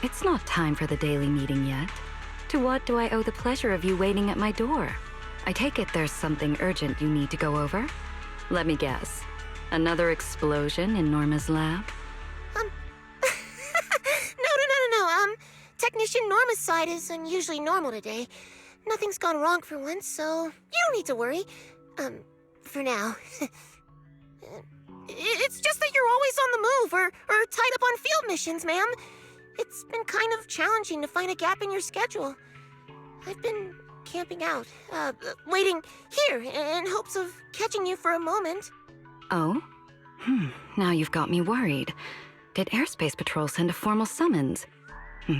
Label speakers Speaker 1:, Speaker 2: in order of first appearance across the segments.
Speaker 1: It's not time for the daily meeting yet. To what do I owe the pleasure of you waiting at my door? I take it there's something urgent you need to go over? Let me guess. Another explosion in Norma's lab?
Speaker 2: No. Technician Norma's side is unusually normal today. Nothing's gone wrong for once, so you don't need to worry. For now. It's just that you're always on the move or tied up on field missions, ma'am. It's been kind of challenging to find a gap in your schedule. I've been camping out, waiting here in hopes of catching you for a moment.
Speaker 1: Oh? Now you've got me worried. Did Airspace Patrol send a formal summons?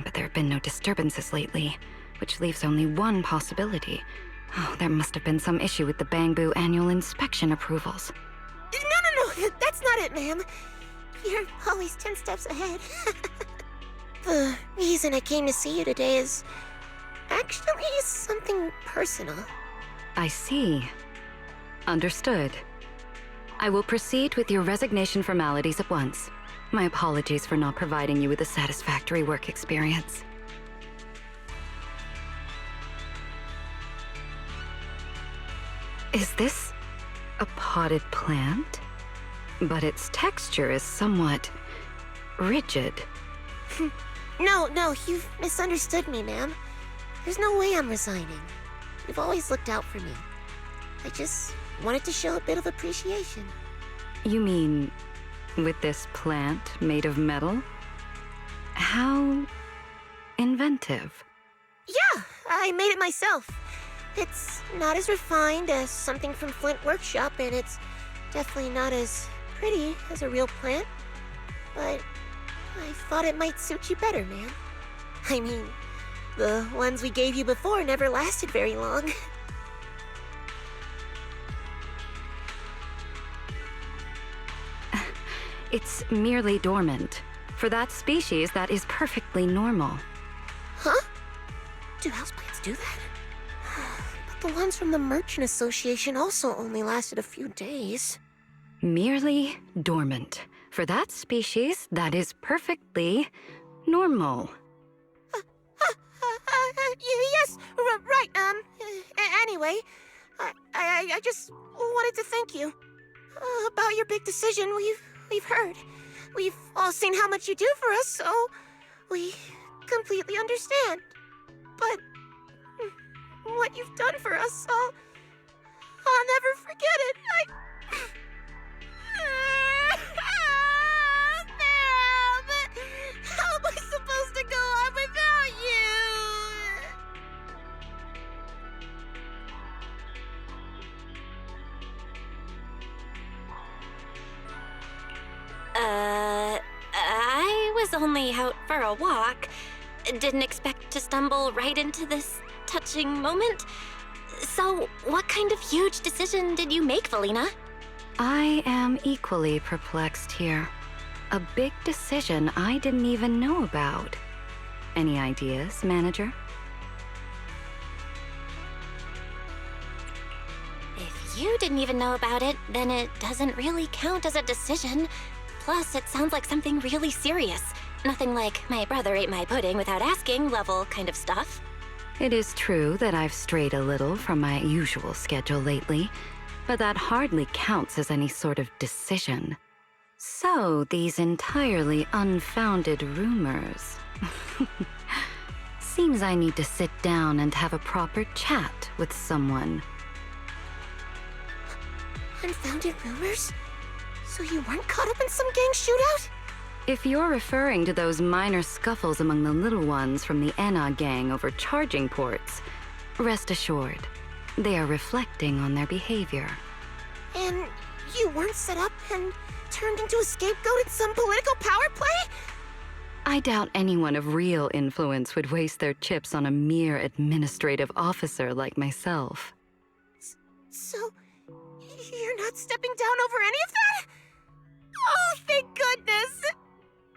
Speaker 1: But there have been no disturbances lately, which leaves only one possibility. Oh, there must have been some issue with the Bangbu annual inspection approvals.
Speaker 2: No, that's not it, ma'am. You're always 10 steps ahead. The reason I came to see you today is actually something personal.
Speaker 1: I see. Understood. I will proceed with your resignation formalities at once. My apologies for not providing you with a satisfactory work experience. Is this a potted plant? But its texture is somewhat rigid.
Speaker 2: No, you've misunderstood me, ma'am. There's no way I'm resigning. You've always looked out for me. I just wanted to show a bit of appreciation.
Speaker 1: You mean with this plant made of metal? How inventive.
Speaker 2: Yeah, I made it myself. It's not as refined as something from Flint Workshop, and it's definitely not as pretty as a real plant. But I thought it might suit you better, ma'am. I mean, the ones we gave you before never lasted very long.
Speaker 1: It's merely dormant. For that species, that is perfectly normal.
Speaker 2: Huh? Do houseplants do that? But the ones from the Merchant Association also only lasted a few days.
Speaker 1: Merely dormant. For that species, that is perfectly normal.
Speaker 2: Yes, right, anyway, I just wanted to thank you. About your big decision, we've heard. We've all seen how much you do for us, so we completely understand. But what you've done for us, I'll never forget it. Ma'am, how am I supposed to go on without you?
Speaker 3: I was only out for a walk. Didn't expect to stumble right into this touching moment. So, what kind of huge decision did you make, Velina?
Speaker 1: I am equally perplexed here. A big decision I didn't even know about. Any ideas, manager?
Speaker 3: If you didn't even know about it, then it doesn't really count as a decision. Plus, it sounds like something really serious. Nothing like my brother ate my pudding without asking level kind of stuff.
Speaker 1: It is true that I've strayed a little from my usual schedule lately, but that hardly counts as any sort of decision. So, these entirely unfounded rumors. Seems I need to sit down and have a proper chat with someone.
Speaker 2: Unfounded rumors? So you weren't caught up in some gang shootout?
Speaker 1: If you're referring to those minor scuffles among the little ones from the Enna gang over charging ports, rest assured, they are reflecting on their behavior.
Speaker 2: And you weren't set up and turned into a scapegoat in some political power play?
Speaker 1: I doubt anyone of real influence would waste their chips on a mere administrative officer like myself.
Speaker 2: So, you're not stepping down over any of that? Oh, thank goodness!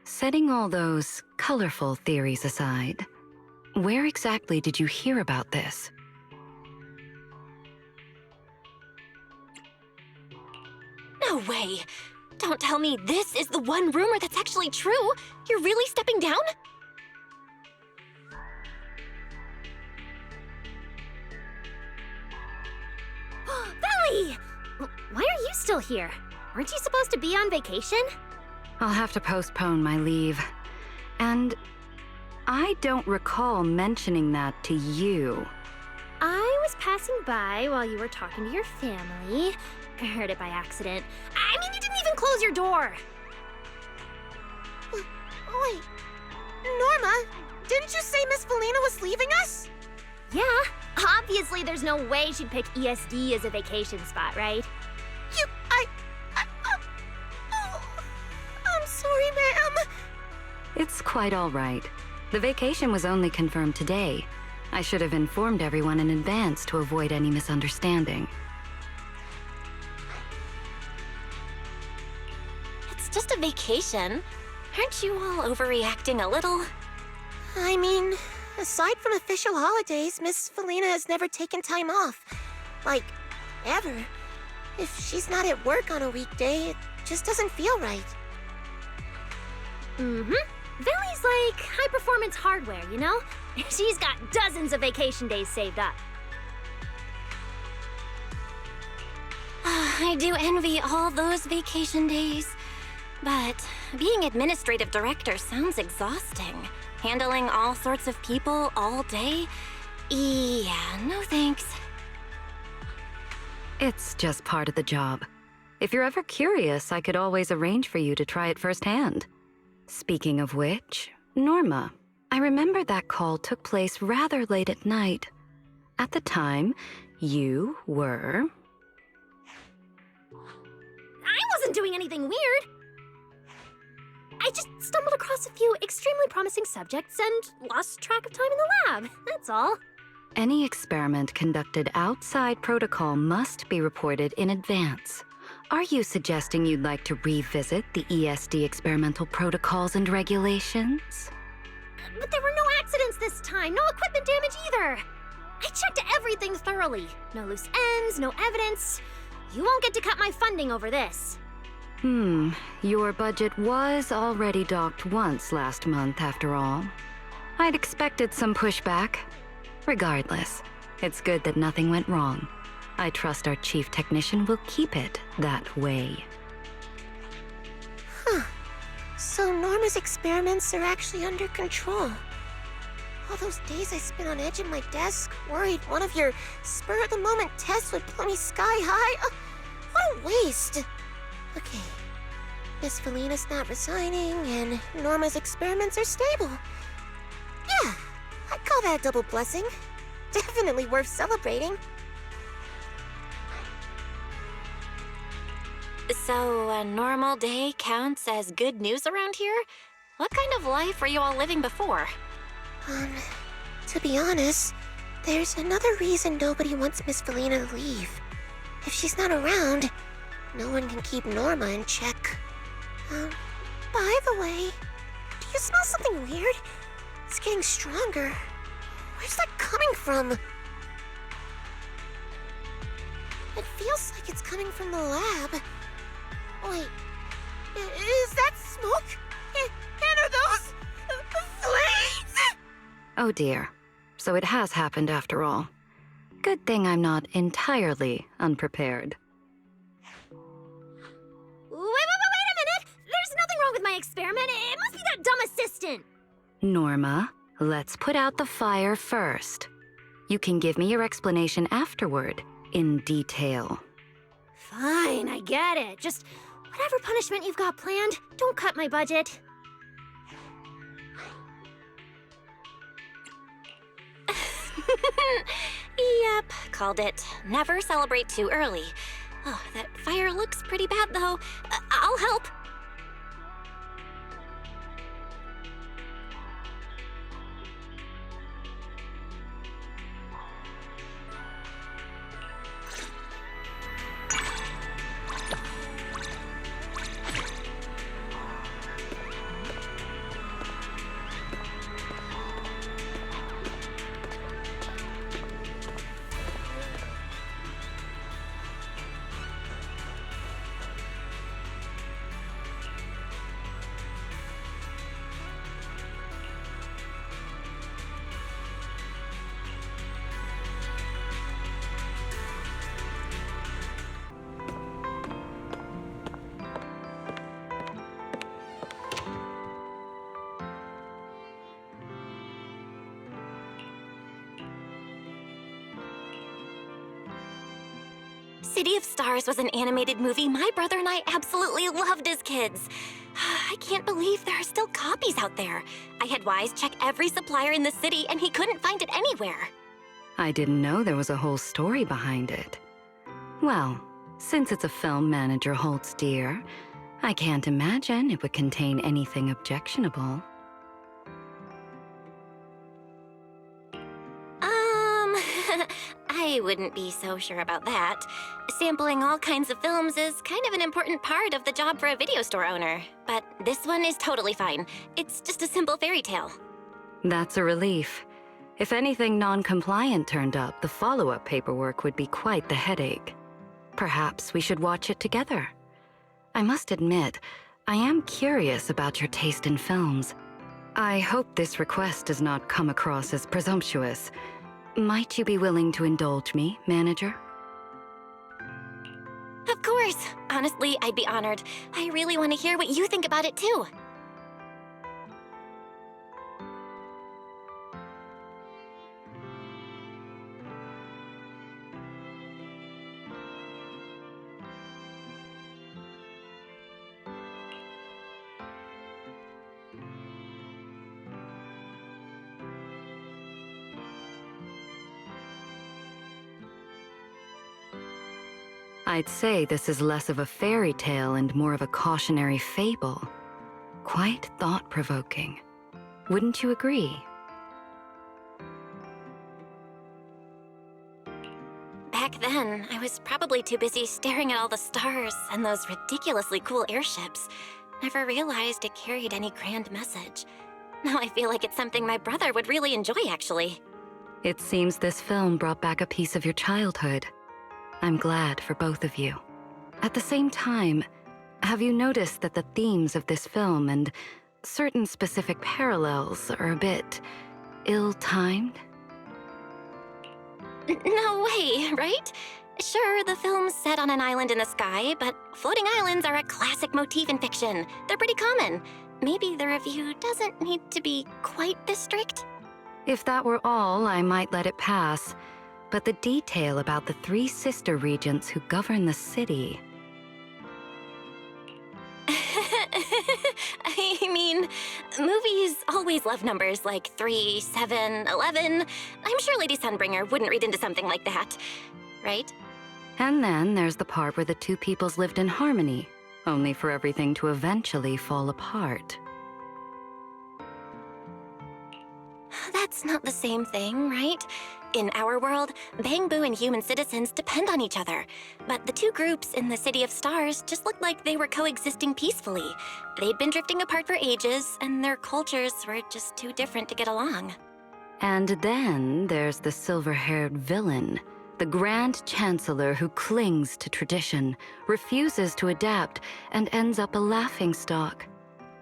Speaker 1: Setting all those colorful theories aside, where exactly did you hear about this?
Speaker 3: No way! Don't tell me this is the one rumor that's actually true. You're really stepping down?
Speaker 4: Valley! Why are you still here? Weren't you supposed to be on vacation?
Speaker 1: I'll have to postpone my leave. And I don't recall mentioning that to you.
Speaker 4: I was passing by while you were talking to your family. I heard it by accident. I mean, you didn't even close your door!
Speaker 2: Wait, Norma, didn't you say Miss Velina was leaving us?
Speaker 4: Yeah, obviously there's no way she'd pick ESD as a vacation spot, right?
Speaker 2: I'm sorry, ma'am.
Speaker 1: It's quite all right. The vacation was only confirmed today. I should have informed everyone in advance to avoid any misunderstanding.
Speaker 3: It's just a vacation. Aren't you all overreacting a little?
Speaker 2: I mean, aside from official holidays, Miss Velina has never taken time off. Like, ever. If she's not at work on a weekday, it just doesn't feel right.
Speaker 4: Mm-hmm. Valley's like high-performance hardware, you know? She's got dozens of vacation days saved up.
Speaker 3: I do envy all those vacation days. But being administrative director sounds exhausting. Handling all sorts of people all day? Yeah, no thanks.
Speaker 1: It's just part of the job. If you're ever curious, I could always arrange for you to try it firsthand. Speaking of which, Norma, I remember that call took place rather late at night. At the time, you were...
Speaker 4: I wasn't doing anything weird. I just stumbled across a few extremely promising subjects and lost track of time in the lab, that's all.
Speaker 1: Any experiment conducted outside protocol must be reported in advance. Are you suggesting you'd like to revisit the ESD experimental protocols and regulations?
Speaker 4: But there were no accidents this time, no equipment damage either. I checked everything thoroughly. No loose ends, no evidence. You won't get to cut my funding over this.
Speaker 1: Your budget was already docked once last month, after all. I'd expected some pushback. Regardless, it's good that nothing went wrong. I trust our chief technician will keep it that way.
Speaker 2: Huh. So Norma's experiments are actually under control. All those days I spent on edge of my desk, worried one of your spur-of-the-moment tests would blow me sky high. What a waste. Okay. Miss Velina's not resigning, and Norma's experiments are stable. Yeah, I'd call that a double blessing. Definitely worth celebrating.
Speaker 3: So a normal day counts as good news around here? What kind of life were you all living before?
Speaker 2: To be honest, there's another reason nobody wants Miss Velina to leave. If she's not around, no one can keep Norma in check. By the way, do you smell something weird? It's getting stronger. Where's that coming from? It feels like it's coming from the lab. Wait, is that smoke? And are those flames?
Speaker 1: Oh dear. So it has happened after all. Good thing I'm not entirely unprepared.
Speaker 4: Wait a minute! There's nothing wrong with my experiment. It must be that dumb assistant.
Speaker 1: Norma, let's put out the fire first. You can give me your explanation afterward, in detail.
Speaker 4: Fine, I get it. Just whatever punishment you've got planned, don't cut my budget.
Speaker 3: Yep, called it. Never celebrate too early. Oh, that fire looks pretty bad, though. I'll help. City of Stars was an animated movie my brother and I absolutely loved as kids. I can't believe there are still copies out there. I had Wise check every supplier in the city and he couldn't find it anywhere.
Speaker 1: I didn't know there was a whole story behind it. Well, since it's a film manager holds dear, I can't imagine it would contain anything objectionable.
Speaker 3: I wouldn't be so sure about that. Sampling all kinds of films is kind of an important part of the job for a video store owner. But this one is totally fine. It's just a simple fairy tale.
Speaker 1: That's a relief. If anything non-compliant turned up, the follow-up paperwork would be quite the headache. Perhaps we should watch it together. I must admit, I am curious about your taste in films. I hope this request does not come across as presumptuous. Might you be willing to indulge me, manager?
Speaker 3: Of course. Honestly, I'd be honored. I really want to hear what you think about it too.
Speaker 1: I'd say this is less of a fairy tale and more of a cautionary fable. Quite thought-provoking. Wouldn't you agree?
Speaker 3: Back then, I was probably too busy staring at all the stars and those ridiculously cool airships. Never realized it carried any grand message. Now I feel like it's something my brother would really enjoy, actually.
Speaker 1: It seems this film brought back a piece of your childhood. I'm glad for both of you. At the same time, have you noticed that the themes of this film and certain specific parallels are a bit ill-timed?
Speaker 3: No way, right? Sure, the film's set on an island in the sky, but floating islands are a classic motif in fiction. They're pretty common. Maybe the review doesn't need to be quite this strict.
Speaker 1: If that were all, I might let it pass. But the detail about the 3 sister regents who govern the city...
Speaker 3: I mean, movies always love numbers like 3, 7, 11. I'm sure Lady Sunbringer wouldn't read into something like that, right?
Speaker 1: And then there's the part where the 2 peoples lived in harmony, only for everything to eventually fall apart.
Speaker 3: That's not the same thing, right? In our world, Bangbu and human citizens depend on each other. But the 2 groups in the City of Stars just looked like they were coexisting peacefully. They'd been drifting apart for ages, and their cultures were just too different to get along.
Speaker 1: And then there's the silver-haired villain, the Grand Chancellor who clings to tradition, refuses to adapt, and ends up a laughingstock.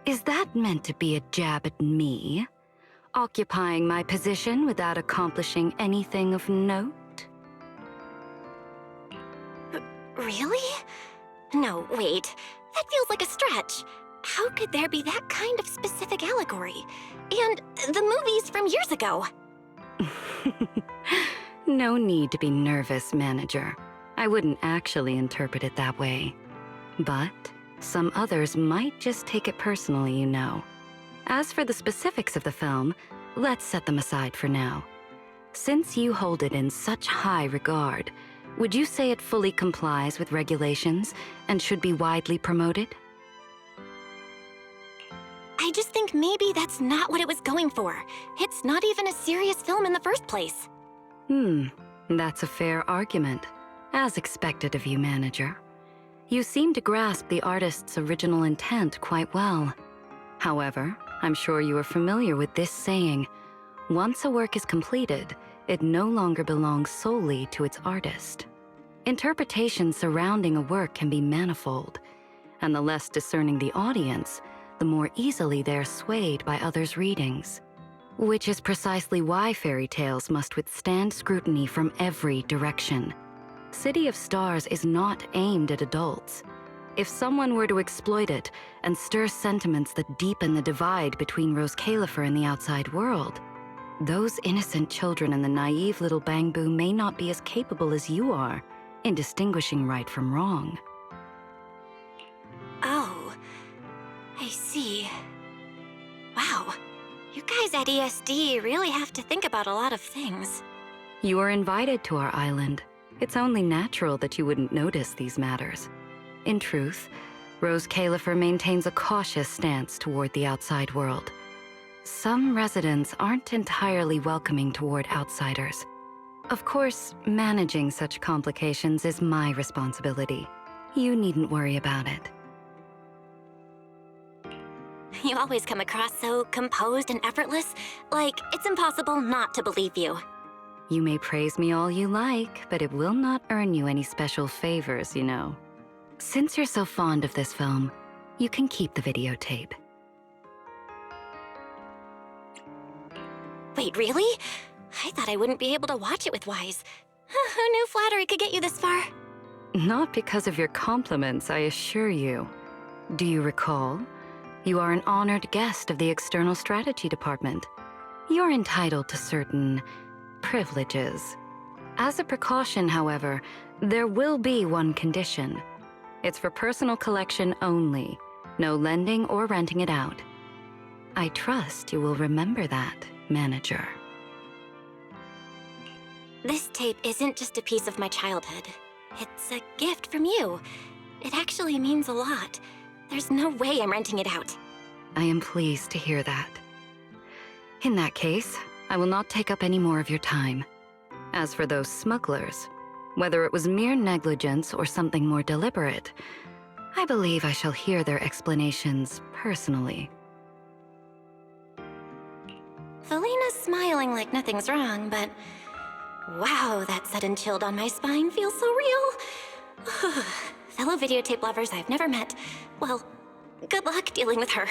Speaker 1: Is that meant to be a jab at me? Occupying my position without accomplishing anything of note?
Speaker 3: Really? No, wait. That feels like a stretch. How could there be that kind of specific allegory? And the movies from years ago.
Speaker 1: No need to be nervous, manager. I wouldn't actually interpret it that way. But some others might just take it personally, you know. As for the specifics of the film, let's set them aside for now. Since you hold it in such high regard, would you say it fully complies with regulations and should be widely promoted?
Speaker 3: I just think maybe that's not what it was going for. It's not even a serious film in the first place.
Speaker 1: That's a fair argument, as expected of you, manager. You seem to grasp the artist's original intent quite well. However, I'm sure you are familiar with this saying, once a work is completed, it no longer belongs solely to its artist. Interpretations surrounding a work can be manifold, and the less discerning the audience, the more easily they are swayed by others' readings. Which is precisely why fairy tales must withstand scrutiny from every direction. City of Stars is not aimed at adults. If someone were to exploit it and stir sentiments that deepen the divide between Rose Califer and the outside world, those innocent children in the naive little Bangbu may not be as capable as you are, in distinguishing right from wrong.
Speaker 3: Oh, I see. Wow, you guys at ESD really have to think about a lot of things.
Speaker 1: You were invited to our island. It's only natural that you wouldn't notice these matters. In truth, Rose Califer maintains a cautious stance toward the outside world. Some residents aren't entirely welcoming toward outsiders. Of course, managing such complications is my responsibility. You needn't worry about it.
Speaker 3: You always come across so composed and effortless, like it's impossible not to believe you.
Speaker 1: You may praise me all you like, but it will not earn you any special favors, you know. Since you're so fond of this film, you can keep the videotape.
Speaker 3: Wait, really? I thought I wouldn't be able to watch it with Wise. Who knew flattery could get you this far?
Speaker 1: Not because of your compliments, I assure you. Do you recall? You are an honored guest of the External Strategy Department. You're entitled to certain privileges. As a precaution, however, there will be one condition. It's for personal collection only. No lending or renting it out. I trust you will remember that, Manager.
Speaker 3: This tape isn't just a piece of my childhood. It's a gift from you. It actually means a lot. There's no way I'm renting it out.
Speaker 1: I am pleased to hear that. In that case, I will not take up any more of your time. As for those smugglers, whether it was mere negligence or something more deliberate, I believe I shall hear their explanations personally.
Speaker 3: Velina's smiling like nothing's wrong, but wow, that sudden chill down my spine feels so real. Fellow videotape lovers I've never met. Well, good luck dealing with her.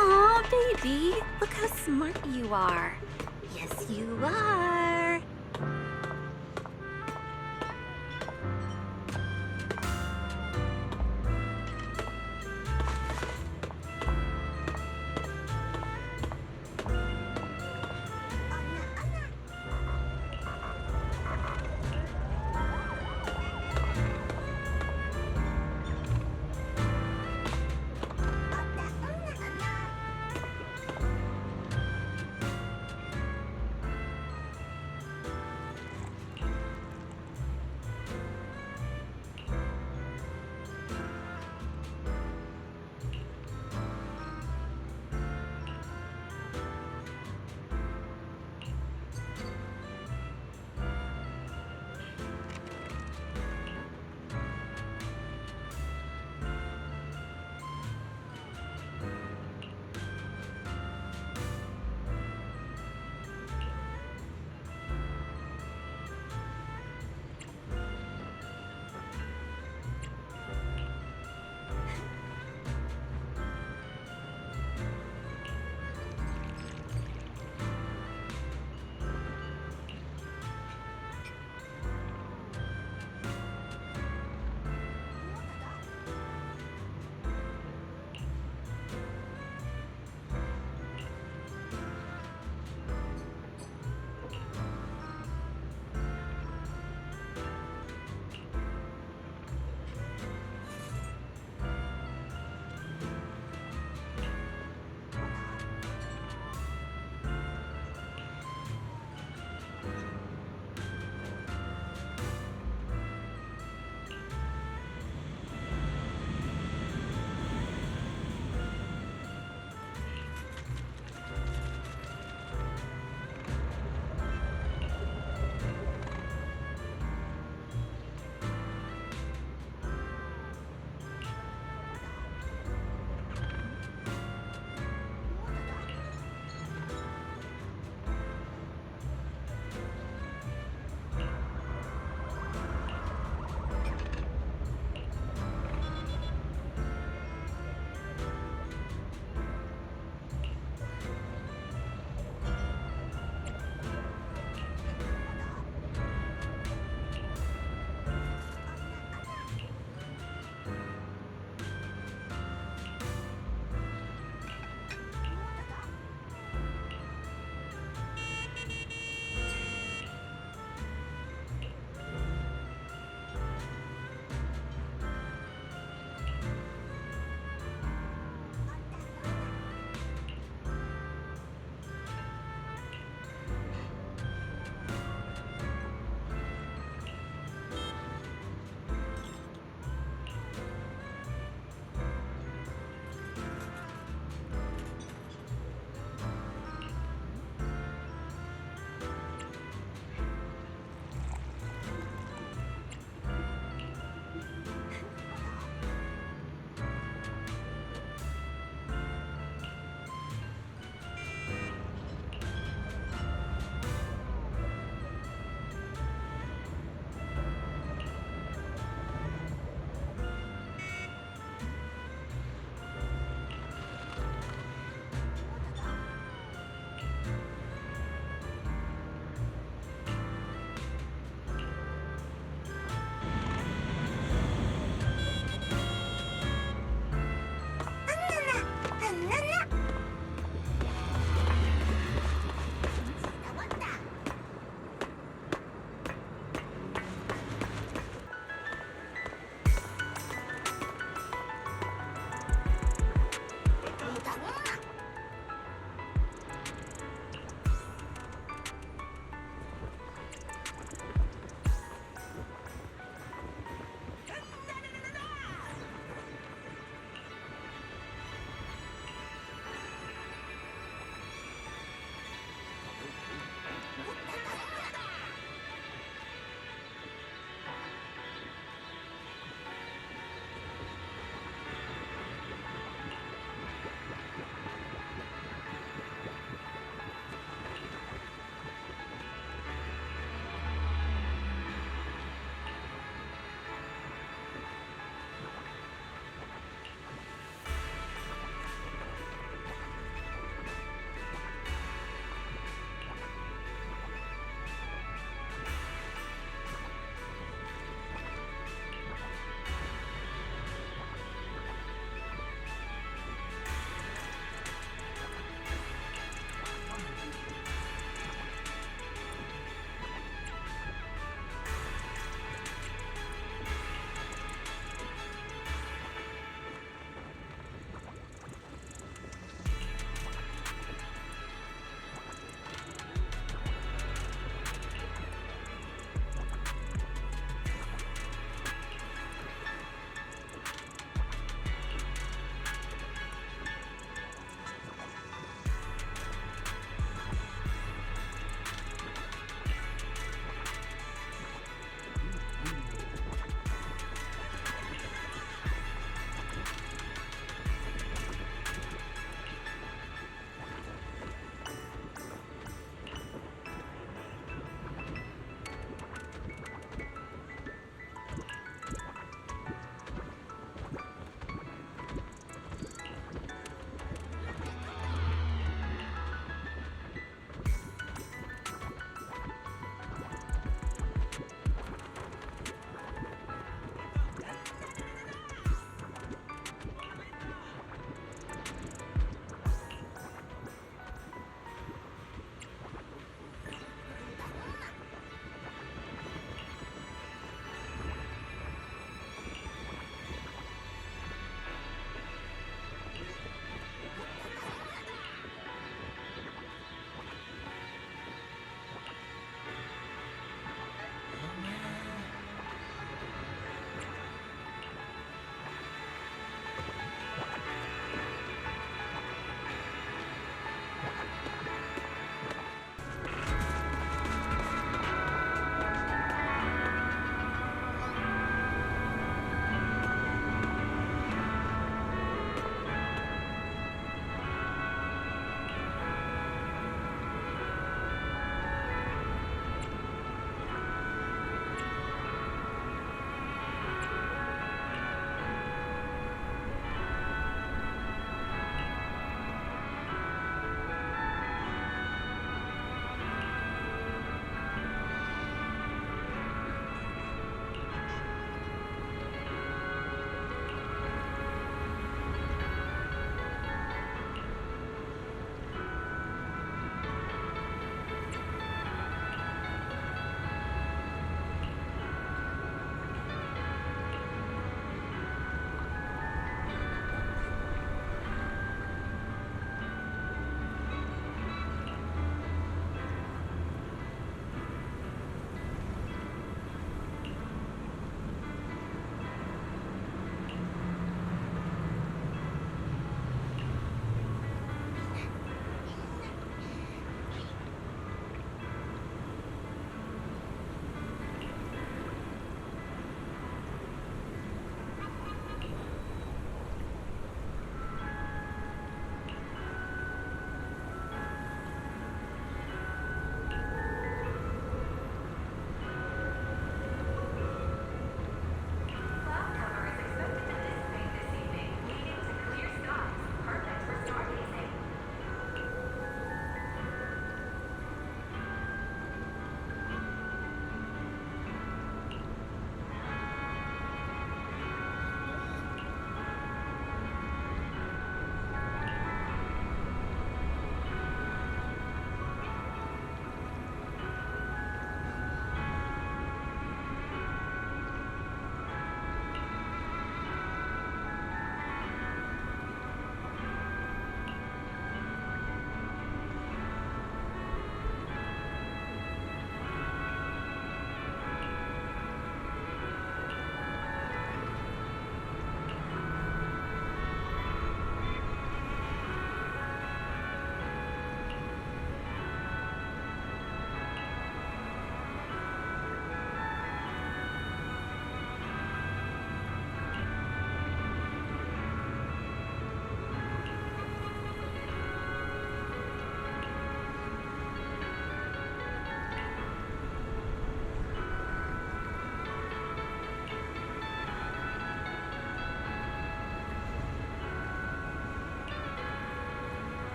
Speaker 3: Aw, baby, look how smart you are. Yes, you are.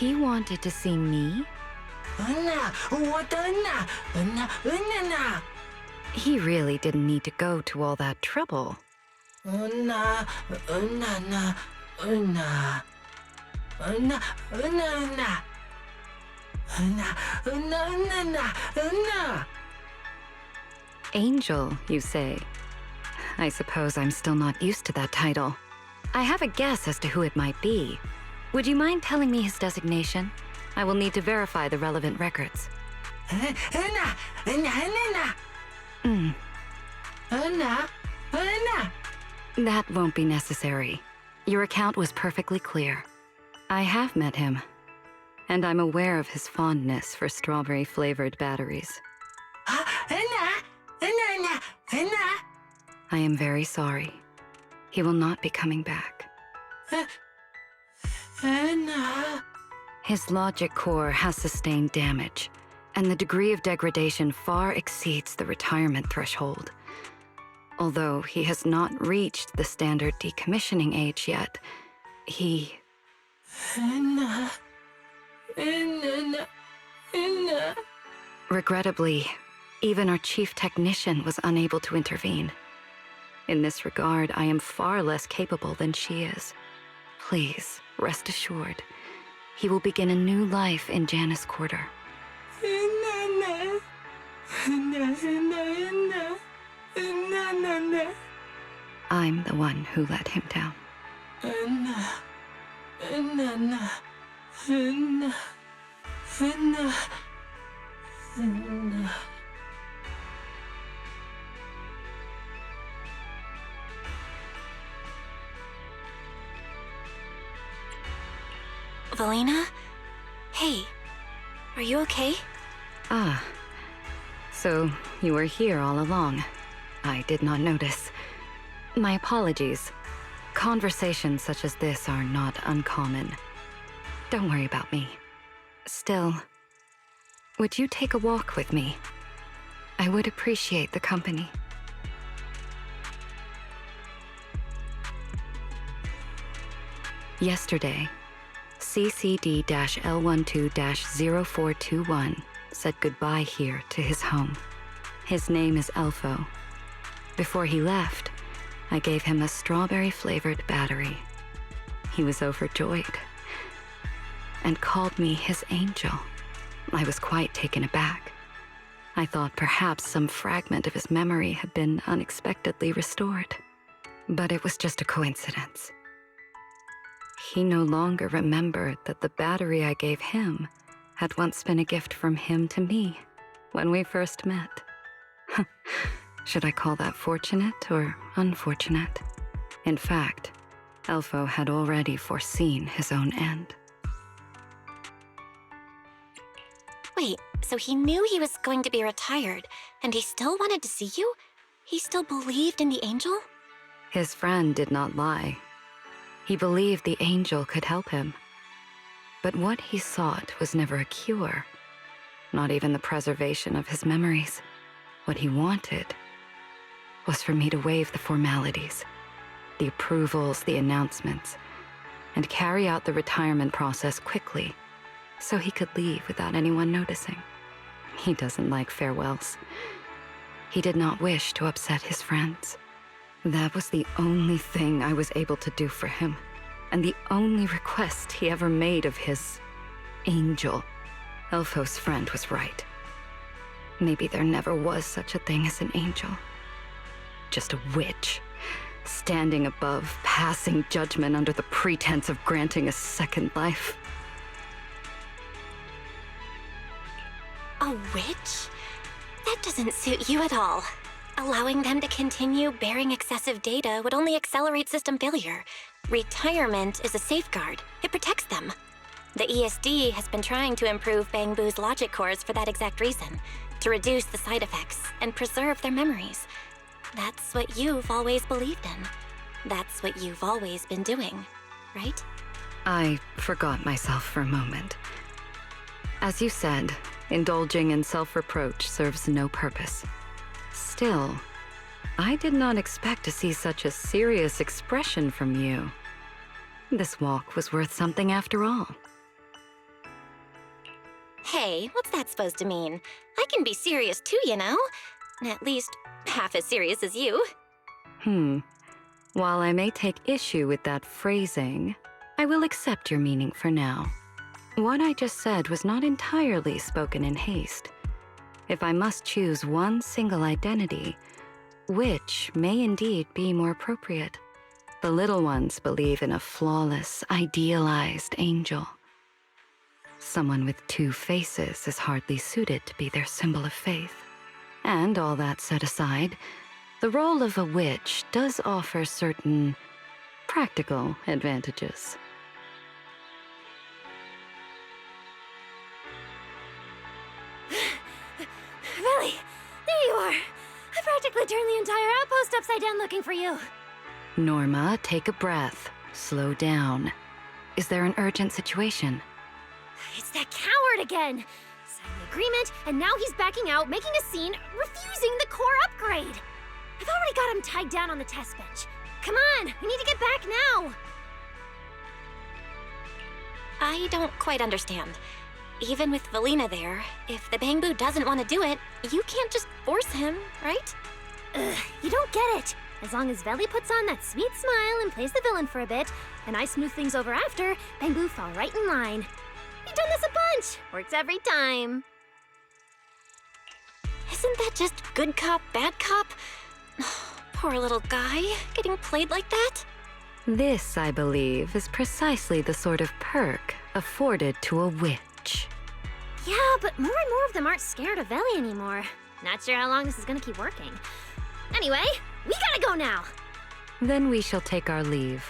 Speaker 1: He wanted to see me? He really didn't need to go to all that trouble. Angel, you say? I suppose I'm still not used to that title. I have a guess as to who it might be. Would you mind telling me his designation? I will need to verify the relevant records. That won't be necessary. Your account was perfectly clear. I have met him, and I'm aware of his fondness for strawberry-flavored batteries. I am very sorry. He will not be coming back. His logic core has sustained damage, and the degree of degradation far exceeds the retirement threshold. Although he has not reached the standard decommissioning age yet, he... Regrettably, even our chief technician was unable to intervene. In this regard, I am far less capable than she is. Please, rest assured, he will begin a new life in Janus Quarter. I'm the one who let him down.
Speaker 3: Velina? Hey, are you okay?
Speaker 1: Ah, so you were here all along. I did not notice. My apologies. Conversations such as this are not uncommon. Don't worry about me. Still, would you take a walk with me? I would appreciate the company. Yesterday, CCD-L12-0421 said goodbye here to his home. His name is Elfo. Before he left, I gave him a strawberry-flavored battery. He was overjoyed and called me his angel. I was quite taken aback. I thought perhaps some fragment of his memory had been unexpectedly restored. But it was just a coincidence. He no longer remembered that the battery I gave him had once been a gift from him to me when we first met. Should I call that fortunate or unfortunate? In fact, Elfo had already foreseen his own end.
Speaker 3: Wait, so he knew he was going to be retired, and he still wanted to see you? He still believed in the angel?
Speaker 1: His friend did not lie. He believed the angel could help him. But what he sought was never a cure, not even the preservation of his memories. What he wanted was for me to waive the formalities, the approvals, the announcements, and carry out the retirement process quickly so he could leave without anyone noticing. He doesn't like farewells. He did not wish to upset his friends. That was the only thing I was able to do for him, and the only request he ever made of his angel. Elfo's friend was right. Maybe there never was such a thing as an angel. Just a witch, standing above, passing judgment under the pretense of granting a second life.
Speaker 3: A witch? That doesn't suit you at all. Allowing them to continue bearing excessive data would only accelerate system failure. Retirement is a safeguard. It protects them. The ESD has been trying to improve Bangbu's logic cores for that exact reason, to reduce the side effects and preserve their memories. That's what you've always believed in. That's what you've always been doing, right?
Speaker 1: I forgot myself for a moment. As you said, indulging in self-reproach serves no purpose. Still, I did not expect to see such a serious expression from you. This walk was worth something after all.
Speaker 3: Hey, what's that supposed to mean? I can be serious too, you know? At least half as serious as you.
Speaker 1: While I may take issue with that phrasing, I will accept your meaning for now. What I just said was not entirely spoken in haste. If I must choose one single identity, which may indeed be more appropriate? The little ones believe in a flawless, idealized angel. Someone with two faces is hardly suited to be their symbol of faith. And all that set aside, the role of a witch does offer certain practical advantages.
Speaker 4: Velly, there you are. I practically turned the entire outpost upside down looking for you.
Speaker 1: Norma, take a breath. Slow down. Is there an urgent situation?
Speaker 4: It's that coward again. Signed the agreement, and now he's backing out, making a scene, refusing the core upgrade. I've already got him tied down on the test bench. Come on, we need to get back now.
Speaker 3: I don't quite understand. Even with Velina there, if the Bangbu doesn't want to do it, you can't just force him, right?
Speaker 4: You don't get it. As long as Velly puts on that sweet smile and plays the villain for a bit, and I smooth things over after, Bangbu fall right in line. We've done this a bunch. Works every time.
Speaker 3: Isn't that just good cop, bad cop? Poor little guy, getting played like that?
Speaker 1: This, I believe, is precisely the sort of perk afforded to a witch.
Speaker 4: Yeah, but more and more of them aren't scared of Velly anymore. Not sure how long this is gonna keep working. Anyway, we gotta go now.
Speaker 1: Then we shall take our leave.